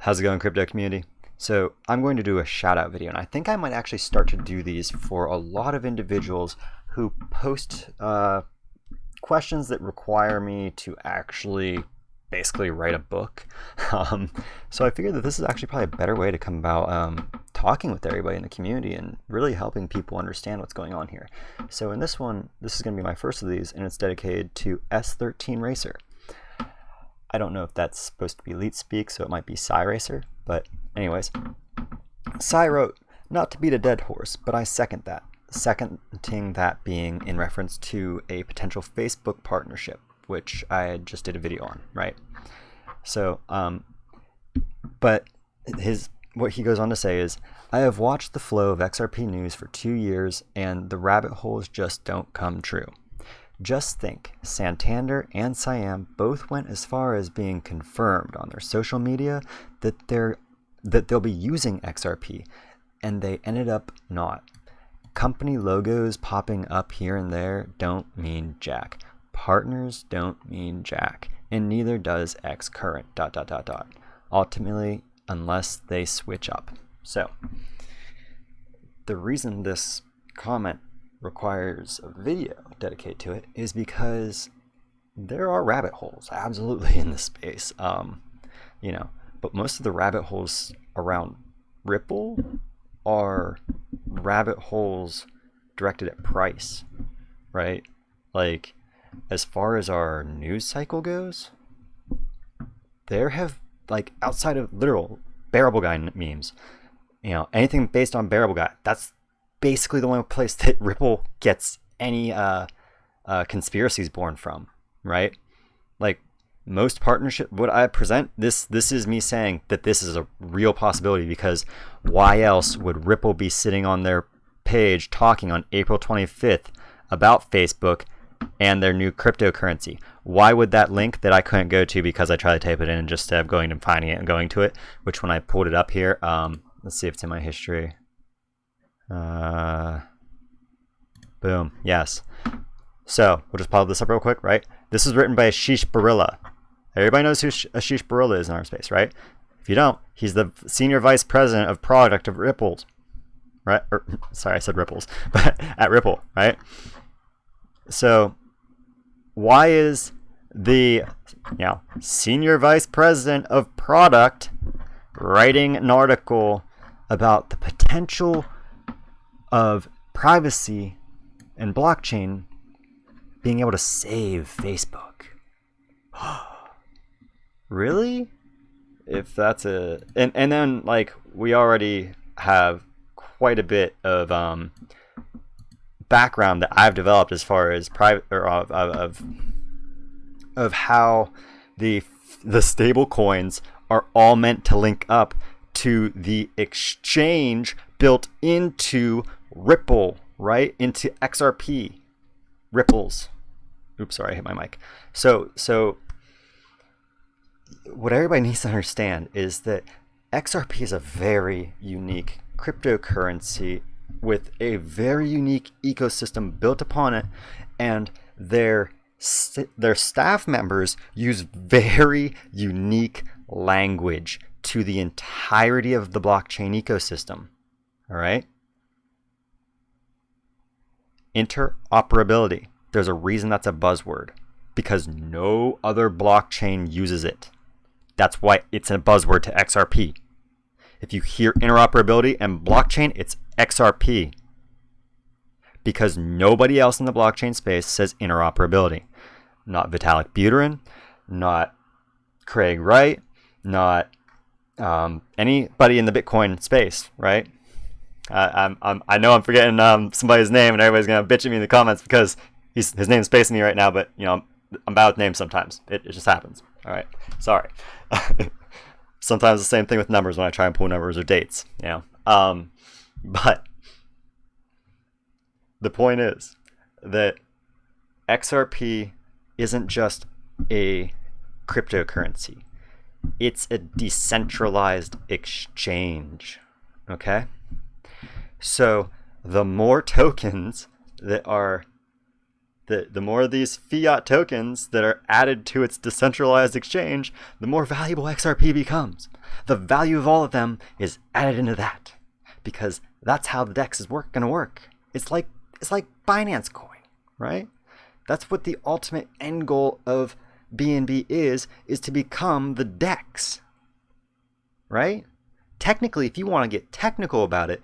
How's it going, crypto community? So I'm going to do a shout out video, and I think I might actually start to do these for a lot of individuals who post questions that require me to actually basically write a book. So I figured that this is actually probably a better way to come about talking with everybody in the community and really helping people understand what's going on here. So in this one, this is going to be my first of these, and it's dedicated to S13 Racer. I don't know if that's supposed to be elite speak, so it might be Psy Racer, but anyways. Psy wrote, "Not to beat a dead horse, but I second that." Seconding that being in reference to a potential Facebook partnership, which I just did a video on, right? So, but what he goes on to say is, "I have watched the flow of XRP news for 2 years, and the rabbit holes just don't come true. Just think, Santander and Siam both went as far as being confirmed on their social media that they'll be using XRP, and they ended up not. Company logos popping up here and there don't mean jack. Partners don't mean jack, and neither does X current ... Ultimately, unless they switch up." So, the reason this comment requires a video dedicated to it is because there are rabbit holes absolutely in this space, but most of the rabbit holes around Ripple are rabbit holes directed at price, right? Like, as far as our news cycle goes, there have, like, outside of literal bearable guy memes, anything based on bearable guy, that's basically the only place that Ripple gets any conspiracies born from, right? Like, most partnership, what I present, this is me saying that this is a real possibility, because why else would Ripple be sitting on their page talking on April 25th about Facebook and their new cryptocurrency? Why would that link that I couldn't go to because I tried to type it in just instead of going and finding it and going to it, which when I pulled it up here, let's see if it's in my history. Boom. Yes. So we'll just pull this up real quick, right? This is written by Ashish Barilla. Everybody knows who Ashish Barilla is in our space, right? If you don't, he's the senior vice president of product of Ripples, right? Sorry, I said Ripples, but at Ripple, right? So why is the senior vice president of product writing an article about the potential of privacy and blockchain being able to save Facebook? Really? If that's and then, like, we already have quite a bit of background that I've developed as far as private or of how the stable coins are all meant to link up to the exchange built into Ripple, right? Into XRP. Ripples. Oops, sorry, I hit my mic. So what everybody needs to understand is that XRP is a very unique cryptocurrency with a very unique ecosystem built upon it, and their staff members use very unique language to the entirety of the blockchain ecosystem. All right? Interoperability. There's a reason that's a buzzword, because no other blockchain uses it. That's why it's a buzzword to XRP. If you hear interoperability and blockchain, it's XRP, because nobody else in the blockchain space says interoperability. Not Vitalik Buterin, not Craig Wright, not anybody in the Bitcoin space, right? I know I'm forgetting somebody's name, and everybody's gonna bitch at me in the comments because his name's spacing me right now. But I'm bad with names sometimes. It just happens. All right, sorry. Sometimes the same thing with numbers when I try and pull numbers or dates. But the point is that XRP isn't just a cryptocurrency. It's a decentralized exchange. Okay? So the more tokens that are the more of these fiat tokens that are added to its decentralized exchange, the more valuable XRP becomes. the value of all of them is added into that, because that's how the DEX is going to work. It's like Binance Coin, right? That's what the ultimate end goal of BNB is to become the DEX, right? Technically, if you want to get technical about it,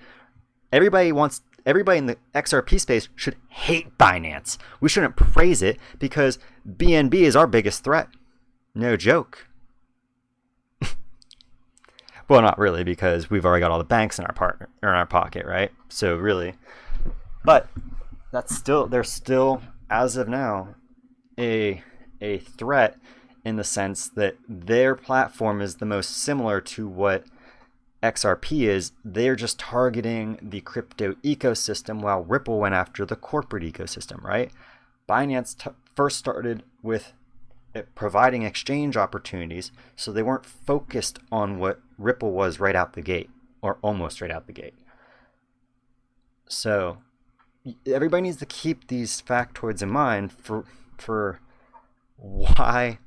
everybody in the XRP space should hate Binance. We shouldn't praise it because BNB is our biggest threat. No joke. Well, not really, because we've already got all the banks in our pocket, right? So really, but they're still as of now a threat in the sense that their platform is the most similar to what XRP is. They're just targeting the crypto ecosystem while Ripple went after the corporate ecosystem, right? Binance first started with providing exchange opportunities, so they weren't focused on what Ripple was right out the gate, or almost right out the gate. So everybody needs to keep these factoids in mind for why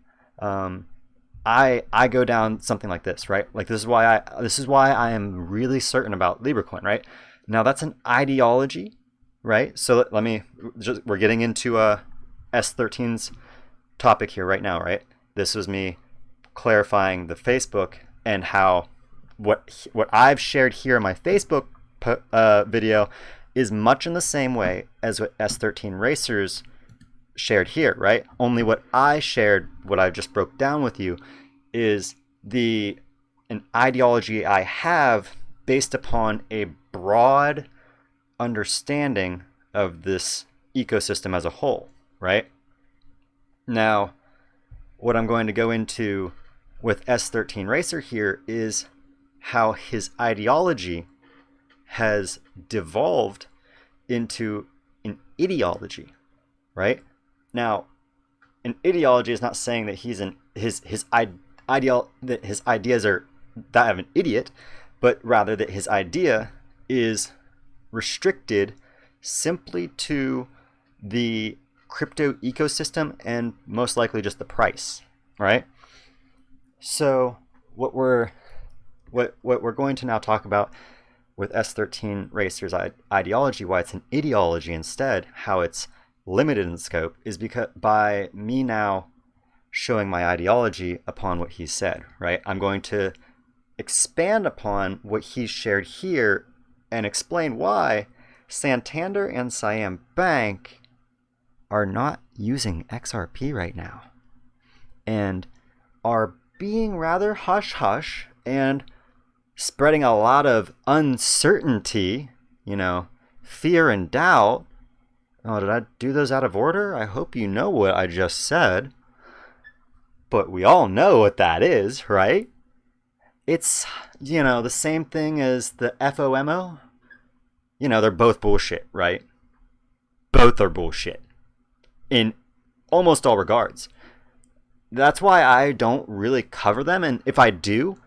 I go down something like this, right? Like this is why I am really certain about LibraCoin, right? Now that's an ideology, right? So we're getting into S13's topic here right now, right? This was me clarifying the Facebook and how what I've shared here in my Facebook video is much in the same way as what S13 Racers shared here, right? Only what I shared, what I just broke down with you, is an ideology I have based upon a broad understanding of this ecosystem as a whole, right? Now, what I'm going to go into with S13 Racer here is how his ideology has devolved into an ideology, right? Now, an ideology is not saying that his ideas are that of an idiot, but rather that his idea is restricted simply to the crypto ecosystem and most likely just the price, right? So what we're going to now talk about with S13 Racer's ideology, why it's an ideology instead, how it's limited in scope, is because by me now showing my ideology upon what he said, right? I'm going to expand upon what he shared here and explain why Santander and Siam Bank are not using XRP right now and are being rather hush-hush and spreading a lot of uncertainty, fear and doubt. Oh, did I do those out of order? I hope you know what I just said. But we all know what that is, right? It's, the same thing as the FOMO. They're both bullshit, right? Both are bullshit in almost all regards. That's why I don't really cover them. And if I do,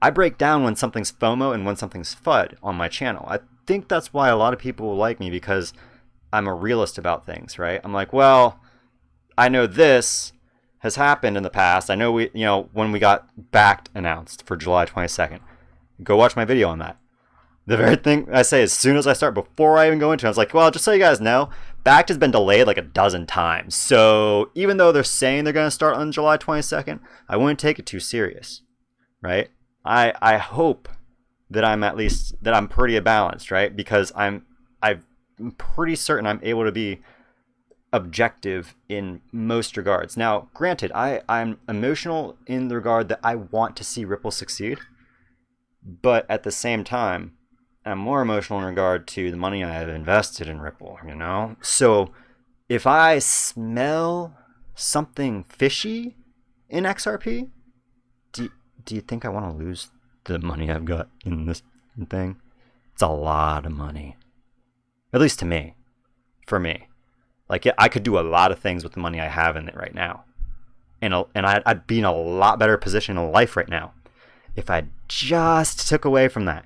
I break down when something's FOMO and when something's FUD on my channel. I think that's why a lot of people like me, because I'm a realist about things, right? I'm like, well, I know this has happened in the past. I know when we got backed announced for July 22nd. Go watch my video on that. The very thing I say as soon as I start, before I even go into it, I was like, well, just so you guys know, backed has been delayed like a dozen times. So even though they're saying they're going to start on July 22nd, I wouldn't take it too serious, right? I hope that I'm pretty balanced, right? Because I'm pretty certain I'm able to be objective in most regards. Now, granted, I'm emotional in the regard that I want to see Ripple succeed, but at the same time, I'm more emotional in regard to the money I have invested in Ripple, So if I smell something fishy in XRP, do you think I want to lose the money I've got in this thing? It's a lot of money. At least to me. For me. Like, I could do a lot of things with the money I have in it right now. And I'd be in a lot better position in life right now if I just took away from that.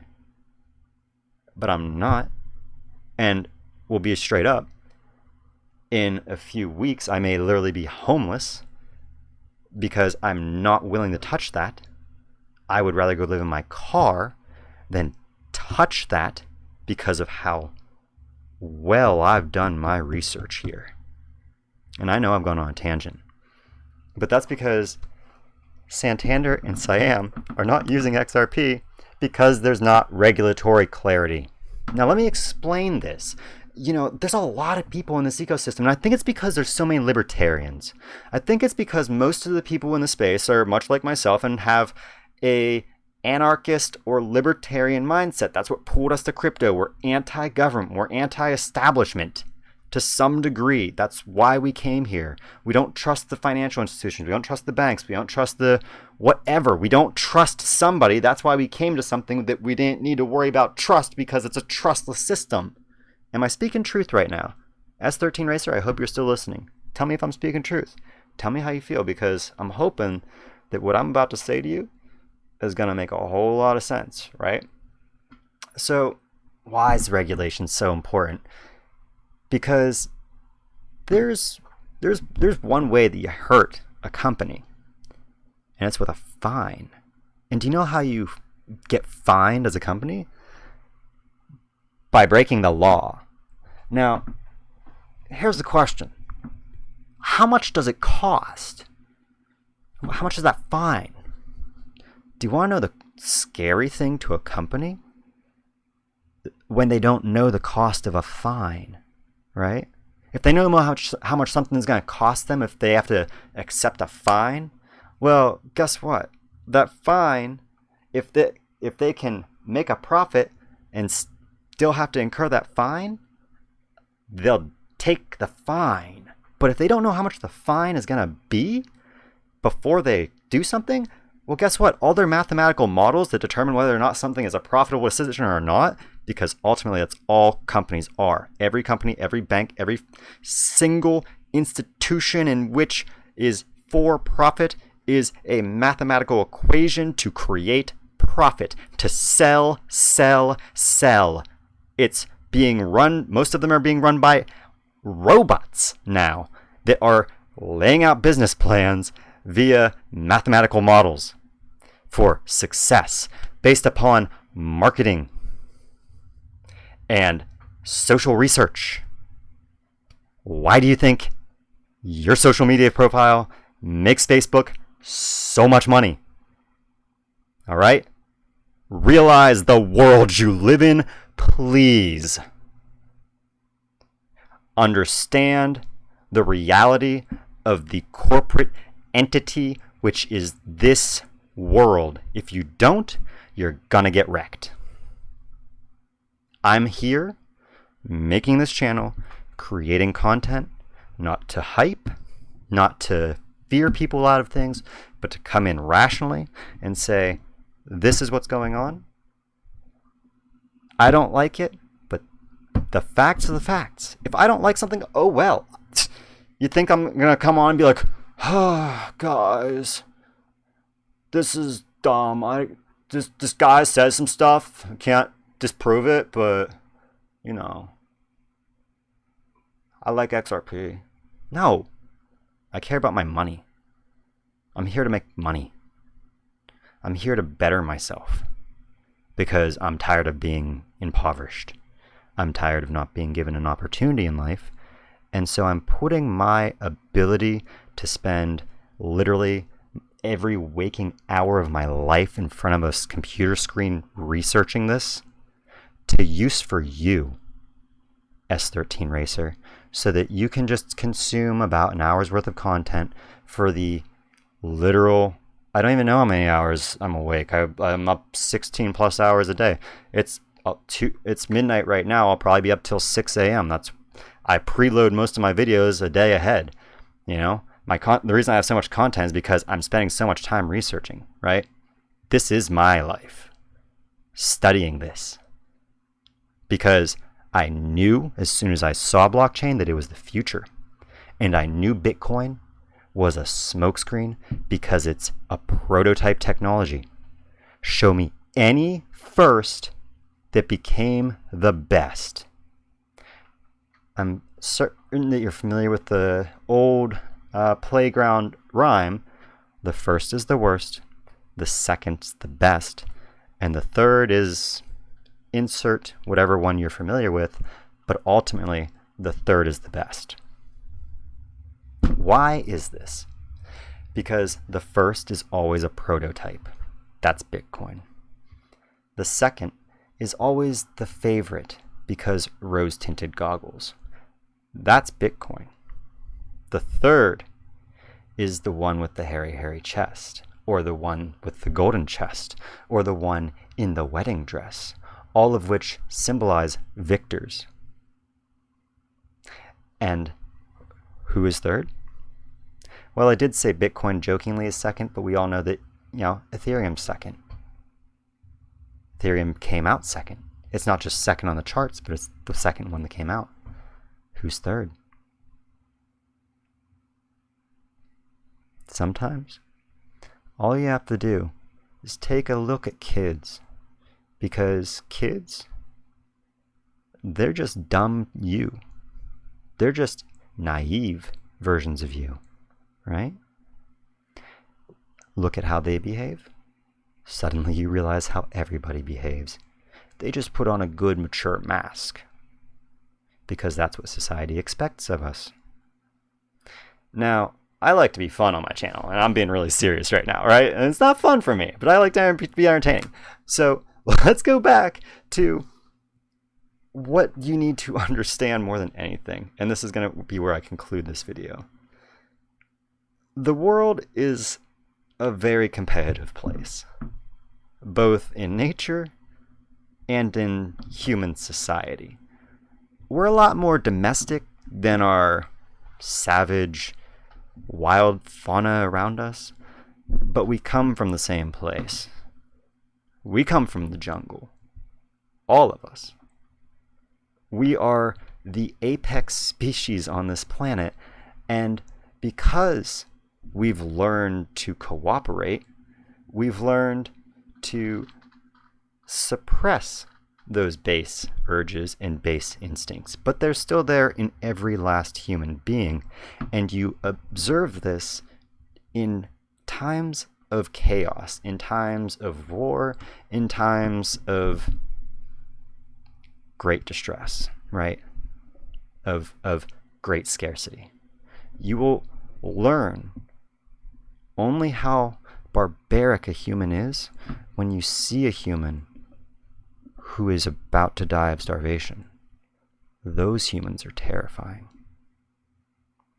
But I'm not. And we'll be straight up. In a few weeks, I may literally be homeless because I'm not willing to touch that. I would rather go live in my car than touch that because of how well I've done my research here. And I know I've gone on a tangent, but that's because Santander and Siam are not using XRP because there's not regulatory clarity. Now let me explain this. There's a lot of people in this ecosystem, and I think it's because there's so many libertarians. I think it's because most of the people in the space are much like myself and have a anarchist or libertarian mindset. That's what pulled us to crypto. We're anti-government. We're anti-establishment to some degree. That's why we came here. We don't trust the financial institutions. We don't trust the banks. We don't trust the whatever. We don't trust somebody. That's why we came to something that we didn't need to worry about trust, because it's a trustless system. Am I speaking truth right now? S13 Racer, I hope you're still listening. Tell me if I'm speaking truth. Tell me how you feel, because I'm hoping that what I'm about to say to you is going to make a whole lot of sense, right? So why is regulation so important? Because there's one way that you hurt a company, and it's with a fine. And do you know how you get fined as a company? By breaking the law. Now, here's the question. How much does it cost? How much is that fine? Do you want to know the scary thing to a company? When they don't know the cost of a fine, right? If they know how much something is going to cost them if they have to accept a fine, well, guess what? That fine, if they can make a profit and still have to incur that fine, they'll take the fine. But if they don't know how much the fine is going to be before they do something, well, guess what? All their mathematical models that determine whether or not something is a profitable decision or not, because ultimately that's all companies are. Every company, every bank, every single institution in which is for profit is a mathematical equation to create profit, to sell, sell, sell. It's being run, most of them are being run by robots now that are laying out business plans via mathematical models for success based upon marketing and social research. Why do you think your social media profile makes Facebook so much money? All right? Realize the world you live in, please. Understand the reality of the corporate entity, which is this world. If you don't, you're gonna get wrecked. I'm here making this channel, creating content, not to hype, not to fear people out of things, but to come in rationally and say, this is what's going on. I don't like it, but the facts are the facts. If I don't like something, oh well. You think I'm going to come on and be like, oh, guys, this is dumb. This guy says some stuff. I can't disprove it, but, I like XRP. No, I care about my money. I'm here to make money. I'm here to better myself because I'm tired of being impoverished. I'm tired of not being given an opportunity in life. And so I'm putting my ability to spend literally every waking hour of my life in front of a computer screen researching this to use for you, S13 Racer, so that you can just consume about an hour's worth of content for the literal, I don't even know how many hours I'm awake. I'm up 16 plus hours a day. It's midnight right now. I'll probably be up till 6 a.m. I preload most of my videos a day ahead. The reason I have so much content is because I'm spending so much time researching, right? This is my life, studying this. Because I knew as soon as I saw blockchain that it was the future. And I knew Bitcoin was a smokescreen because it's a prototype technology. Show me any first that became the best. I'm certain that you're familiar with the old playground rhyme. The first is the worst. the second's the best, and the third is insert whatever one you're familiar with, but ultimately the third is the best. Why is this? Because the first is always a prototype. That's Bitcoin. The second is always the favorite because rose-tinted goggles. That's Bitcoin. The third is the one with the hairy chest, or the one with the golden chest, or the one in the wedding dress, all of which symbolize victors. And who is third? Well, I did say Bitcoin jokingly is second, but we all know that, Ethereum's second. Ethereum came out second. It's not just second on the charts, but it's the second one that came out. Who's third? Sometimes all you have to do is take a look at kids, because kids, they're just dumb you. They're just naive versions of you, right? Look at how they behave. Suddenly you realize how everybody behaves. They just put on a good, mature mask because that's what society expects of us. Now, I like to be fun on my channel, and I'm being really serious right now, right? And it's not fun for me, but I like to be entertaining. So let's go back to what you need to understand more than anything. And this is going to be where I conclude this video. The world is a very competitive place, both in nature and in human society. We're a lot more domestic than our savage, wild fauna around us, but we come from the same place. We come from the jungle. All of us. We are the apex species on this planet, and because we've learned to cooperate, we've learned to suppress those base urges and base instincts, but they're still there in every last human being. And you observe this in times of chaos, in times of war, in times of great distress, right? Of great scarcity. You will learn only how barbaric a human is when you see a human who is about to die of starvation. Those humans are terrifying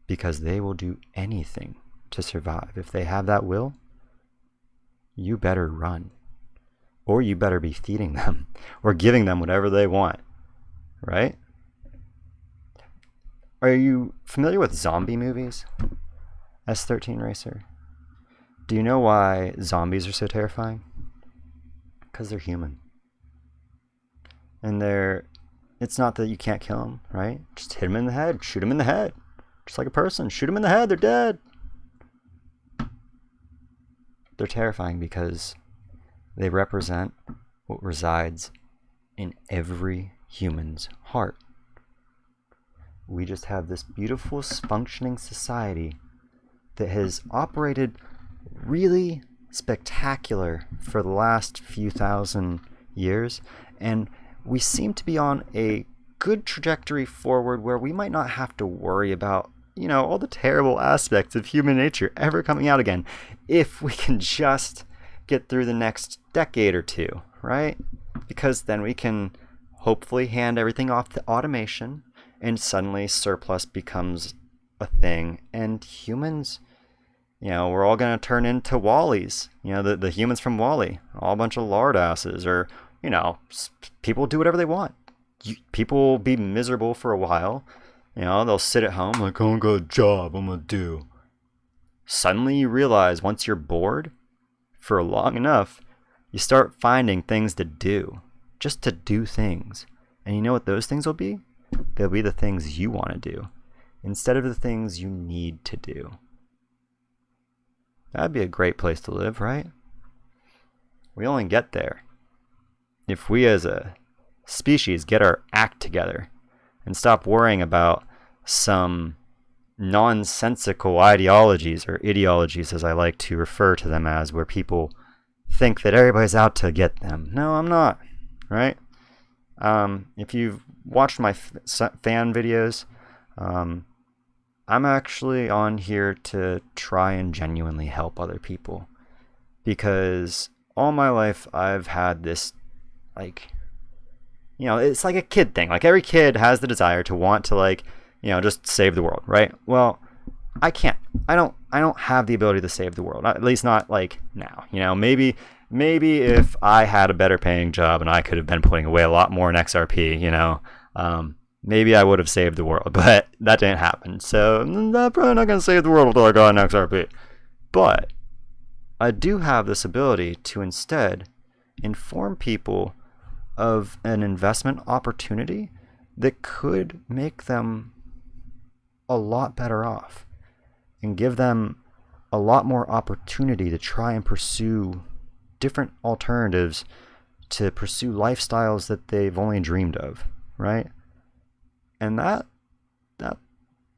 because they will do anything to survive. If they have that will, you better run, or you better be feeding them or giving them whatever they want, right? Are you familiar with zombie movies? S13 Racer. Do you know why zombies are so terrifying? Because they're human. And it's not that you can't kill them, right? Just hit them in the head, shoot them in the head. Just like a person, shoot them in the head, they're dead. They're terrifying because they represent what resides in every human's heart. We just have this beautiful, functioning society that has operated really spectacular for the last few thousand years, and we seem to be on a good trajectory forward where we might not have to worry about, all the terrible aspects of human nature ever coming out again, if we can just get through the next decade or two, right? Because then we can hopefully hand everything off to automation, and suddenly surplus becomes a thing, and humans, we're all going to turn into Wallies, the humans from Wall-E, all a bunch of lard asses, or, people do whatever they want. People will be miserable for a while, they'll sit at home like, oh, I got a job, I'm going to do. Suddenly you realize once you're bored for long enough, you start finding things to do, just to do things. And you know what those things will be? They'll be the things you want to do, instead of the things you need to do. That'd be a great place to live, right? We only get there if we as a species get our act together and stop worrying about some nonsensical ideologies, or ideologies as I like to refer to them as, where people think that everybody's out to get them. No, I'm not, right? If you've watched my fan videos, I'm actually on here to try and genuinely help other people, because all my life I've had this, like, you know, it's like a kid thing. Like, every kid has the desire to want to, like, you know, just save the world, right? Well, I can't. I don't have the ability to save the world. At least not like now. You know, maybe if I had a better paying job and I could have been putting away a lot more in XRP, you know, maybe I would have saved the world. But that didn't happen. So I'm probably not going to save the world until I got an XRP. But I do have this ability to instead inform people of an investment opportunity that could make them a lot better off and give them a lot more opportunity to try and pursue different alternatives, to pursue lifestyles that they've only dreamed of, right? And that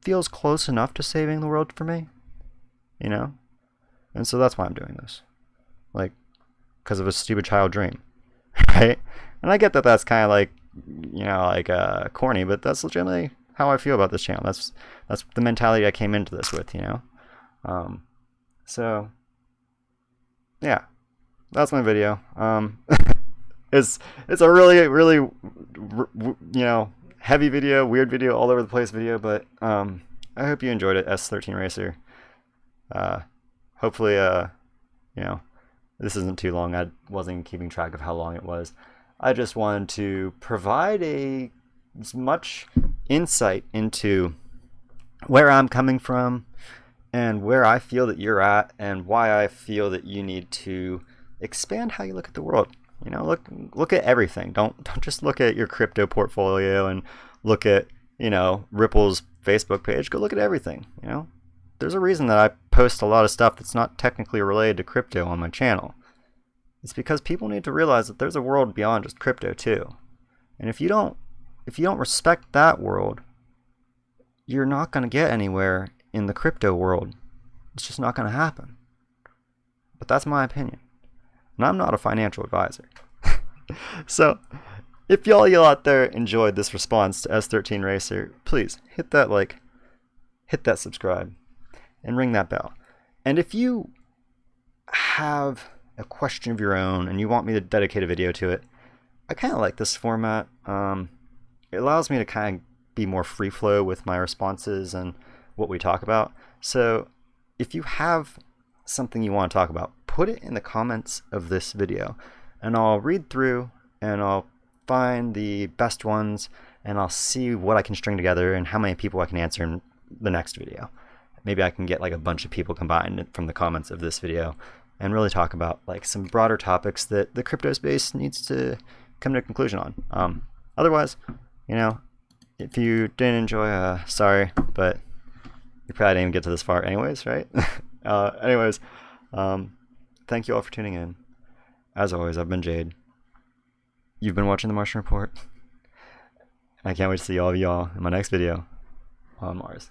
feels close enough to saving the world for me, you know? And so that's why I'm doing this. Like, because of a stupid child dream, right? And I get that that's kind of like, you know, like corny, but that's legitimately how I feel about this channel. That's the mentality I came into this with, you know. So yeah, that's my video. It's a really you know, heavy video, weird video, all over the place video, but I hope you enjoyed it, S13 Racer. Hopefully you know, this isn't too long. I wasn't keeping track of how long it was. I just wanted to provide as much insight into where I'm coming from and where I feel that you're at, and why I feel that you need to expand how you look at the world. You know, look at everything. Don't just look at your crypto portfolio and look at, you know, Ripple's Facebook page. Go look at everything. You know, there's a reason that I post a lot of stuff that's not technically related to crypto on my channel. It's because people need to realize that there's a world beyond just crypto too. And if you don't respect that world, you're not going to get anywhere in the crypto world. It's just not going to happen. But that's my opinion. And I'm not a financial advisor. So, if y'all out there enjoyed this response to S13 Racer, please hit that like, hit that subscribe, and ring that bell. And if you have a question of your own and you want me to dedicate a video to it, I kind of like this format. It allows me to kind of be more free flow with my responses and what we talk about. So if you have something you want to talk about, put it in the comments of this video, and I'll read through and I'll find the best ones, and I'll see what I can string together and how many people I can answer in the next video. Maybe I can get like a bunch of people combined from the comments of this video and really talk about like some broader topics that the crypto space needs to come to a conclusion on. Otherwise, you know, if you didn't enjoy, sorry, but you probably didn't even get to this far anyways, right? Anyways, thank you all for tuning in. As always, I've been Jade. You've been watching The Martian Report. I can't wait to see all of y'all in my next video on Mars.